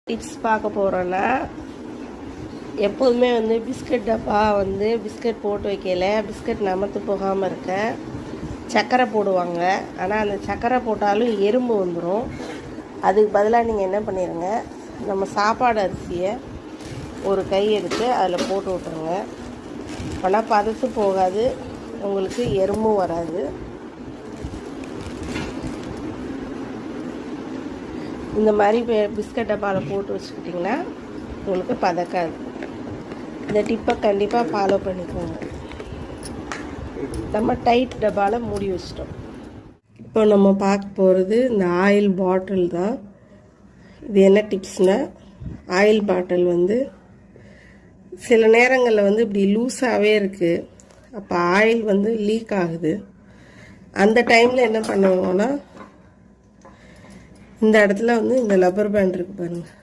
Tips பார்க்க போகிறோன்னா, எப்போதுமே வந்து பிஸ்கட் டப்பா வந்து பிஸ்கட் போட்டு வைக்கல, பிஸ்கட் நமத்து போகாமல் இருக்க சர்க்கரை போடுவாங்க. ஆனால் அந்த சர்க்கரை போட்டாலும் எறும்பு வந்துடும். அதுக்கு பதிலாக நீங்கள் என்ன பண்ணிடுங்க, நம்ம சாப்பாடு அரிசியை ஒரு கை எடுத்து அதில் போட்டு விட்ருங்க. ஆனால் பதத்து போகாது, உங்களுக்கு எறும்பும் வராது. இந்த மாதிரி பிஸ்கட் டப்பாவில் போட்டு வச்சுக்கிட்டிங்கன்னா உங்களுக்கு பதக்காது. இந்த டிப்பை கண்டிப்பாக ஃபாலோ பண்ணிக்கோங்க. நம்ம டைட் டப்பாவில் மூடி வச்சிட்டோம். இப்போ நம்ம பார்க்க போகிறது இந்த ஆயில் பாட்டில் தான். இது என்ன டிப்ஸ்னால், ஆயில் பாட்டில் வந்து சில நேரங்களில் வந்து இப்படி லூஸாகவே இருக்குது. அப்போ ஆயில் வந்து லீக் ஆகுது. அந்த டைமில் என்ன பண்ணுவோன்னா, இந்த இடத்துல வந்து இந்த லப்பர் பேண்ட் இருக்குது பாருங்கள்,